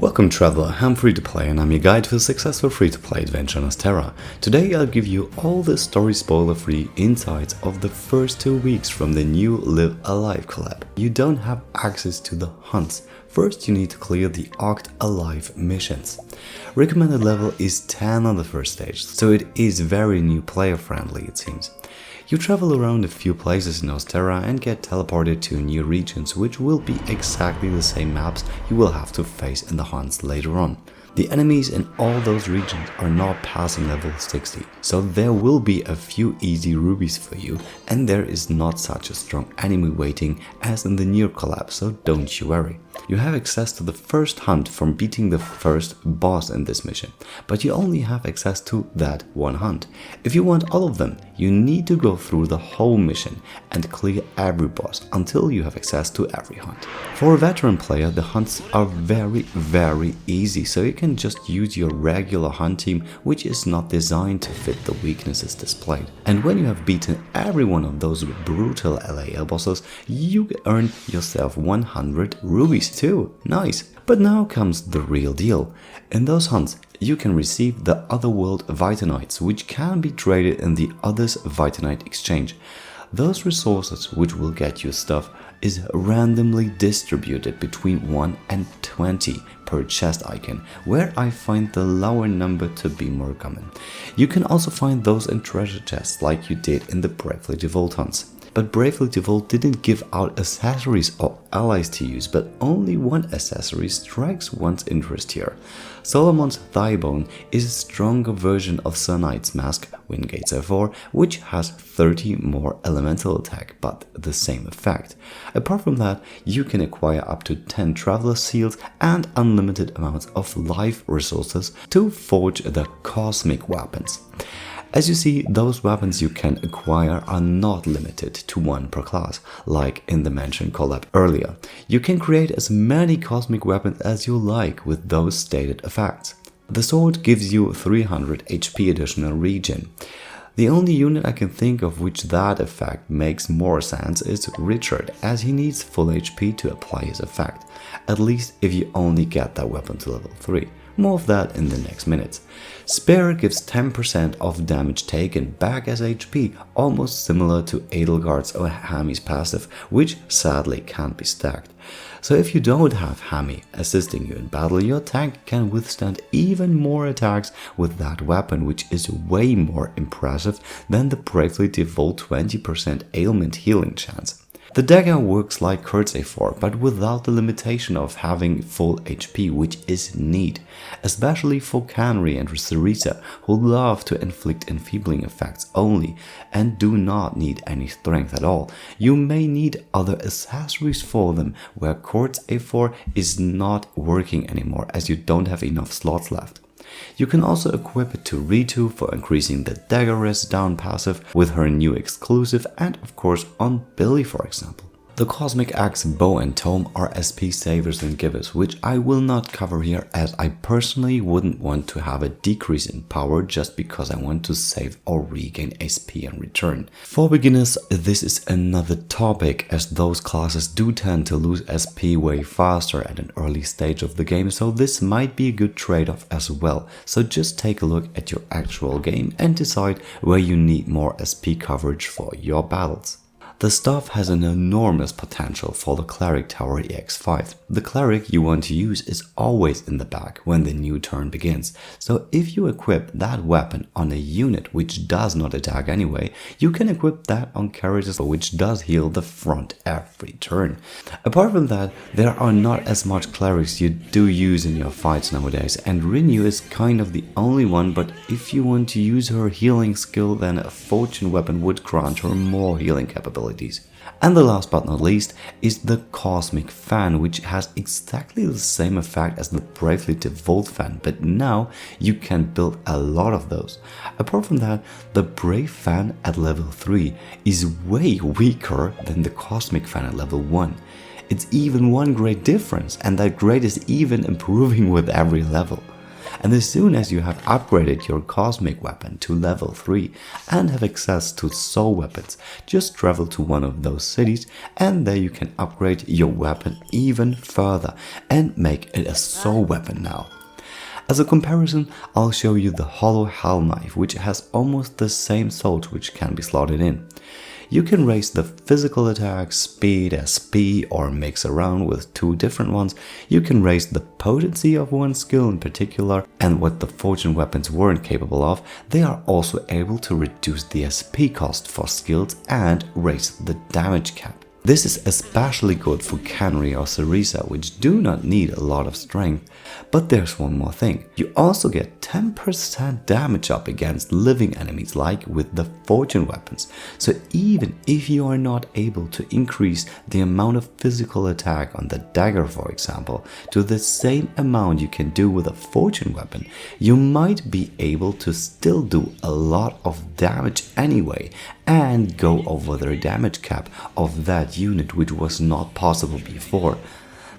Welcome traveler, I'm free to play and I'm your guide to a successful free to play adventure on Terra. Today I'll give you all the story spoiler free insights of the first 2 weeks from the new Live Alive collab. You don't have access to the hunts. First you need to clear the Oct Alive missions. Recommended level is 10 on the first stage, so it is very new player friendly it seems. You travel around a few places in Terra and get teleported to new regions, which will be exactly the same maps you will have to face in the hunts later on. The enemies in all those regions are not passing level 60, so there will be a few easy rubies for you, and there is not such a strong enemy waiting as in the new collab, so don't you worry. You have access to the first hunt from beating the first boss in this mission, but you only have access to that one hunt. If you want all of them, you need to go through the whole mission and clear every boss until you have access to every hunt. For a veteran player, the hunts are very easy, so you can just use your regular hunt team, which is not designed to fit the weaknesses displayed. And when you have beaten every one of those brutal LAL bosses, you earn yourself 100 rubies too. Nice! But now comes the real deal. In those hunts, you can receive the Otherworld Vitanites, which can be traded in the Others Vitanite exchange. Those resources, which will get you stuff, is randomly distributed between 1 and 20 per chest icon, where I find the lower number to be more common. You can also find those in treasure chests like you did in the Bravely Default hunts. But Bravely Default didn't give out accessories or allies to use, but only one accessory strikes one's interest here. Solomon's Thighbone is a stronger version of Sunight's Mask, Wingate's L4, which has 30 more elemental attack, but the same effect. Apart from that, you can acquire up to 10 Traveler Seals and unlimited amounts of life resources to forge the Cosmic Weapons. As you see, those weapons you can acquire are not limited to one per class, like in the mentioned collab earlier. You can create as many cosmic weapons as you like with those stated effects. The sword gives you 300 HP additional regen. The only unit I can think of which that effect makes more sense is Richard, as he needs full HP to apply his effect, at least if you only get that weapon to level 3. More of that in the next minutes. Spear gives 10% of damage taken back as HP, almost similar to Edelgard's or Hami's passive, which sadly can't be stacked. So if you don't have Hami assisting you in battle, your tank can withstand even more attacks with that weapon, which is way more impressive than the Bravely Default 20% ailment healing chance. The dagger works like Kurt's A4, but without the limitation of having full HP, which is neat, especially for Canary and Cerisa, who love to inflict enfeebling effects only and do not need any strength at all. You may need other accessories for them, where Kurt's A4 is not working anymore as you don't have enough slots left. You can also equip it to Ritu for increasing the dagger res down passive with her new exclusive, and of course on Billy for example. The Cosmic Axe, Bow and Tome are SP savers and givers, which I will not cover here as I personally wouldn't want to have a decrease in power just because I want to save or regain SP in return. For beginners, this is another topic as those classes do tend to lose SP way faster at an early stage of the game, so this might be a good trade-off as well. So just take a look at your actual game and decide where you need more SP coverage for your battles. The stuff has an enormous potential for the Cleric Tower EX5. The Cleric you want to use is always in the back when the new turn begins, so if you equip that weapon on a unit which does not attack anyway, you can equip that on characters which does heal the front every turn. Apart from that, there are not as much Clerics you do use in your fights nowadays, and Renew is kind of the only one, but if you want to use her healing skill, then a Fortune weapon would grant her more healing capabilities. And the last but not least is the Cosmic Fan, which has exactly the same effect as the Bravely Default Fan, but now you can build a lot of those. Apart from that, the Brave Fan at level 3 is way weaker than the Cosmic Fan at level 1. It's even one grade difference, and that grade is even improving with every level. And as soon as you have upgraded your cosmic weapon to level 3 and have access to soul weapons, just travel to one of those cities and there you can upgrade your weapon even further and make it a soul weapon now. As a comparison, I'll show you the hollow hell knife, which has almost the same sword which can be slotted in. You can raise the physical attack, speed, SP, or mix around with 2 different ones. You can raise the potency of one skill in particular, and what the fortune weapons weren't capable of, they are also able to reduce the SP cost for skills and raise the damage cap. This is especially good for Canary or Cerisa, which do not need a lot of strength. But there's one more thing. You also get 10% damage up against living enemies like with the fortune weapons. So even if you are not able to increase the amount of physical attack on the dagger, for example, to the same amount you can do with a fortune weapon, you might be able to still do a lot of damage anyway and go over the damage cap of that unit, which was not possible before.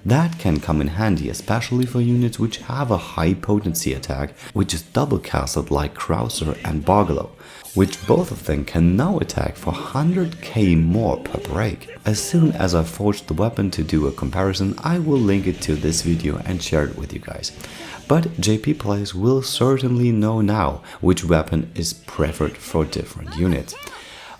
That can come in handy, especially for units which have a high potency attack, which is double casted like Krauser and Bargalow, which both of them can now attack for 100k more per break. As soon as I forged the weapon to do a comparison, I will link it to this video and share it with you guys. But JP players will certainly know now which weapon is preferred for different units.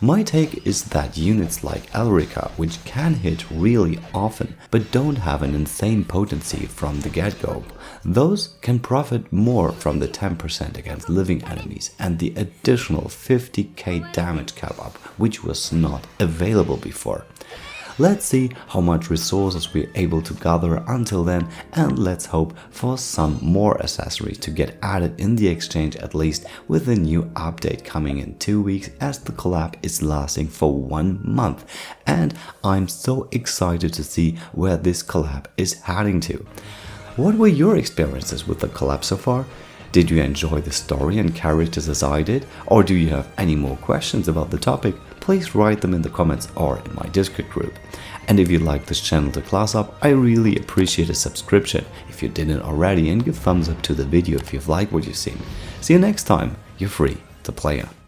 My take is that units like Elrica, which can hit really often but don't have an insane potency from the get-go, those can profit more from the 10% against living enemies and the additional 50k damage cap up, which was not available before. Let's see how much resources we're able to gather until then, and let's hope for some more accessories to get added in the exchange, at least with the new update coming in 2 weeks, as the collab is lasting for 1 month. And I'm so excited to see where this collab is heading to. What were your experiences with the collab so far? Did you enjoy the story and characters as I did? Or do you have any more questions about the topic? Please write them in the comments or in my Discord group. And if you like this channel to class up, I really appreciate a subscription if you didn't already, and give thumbs up to the video if you've liked what you've seen. See you next time, you're free to play on.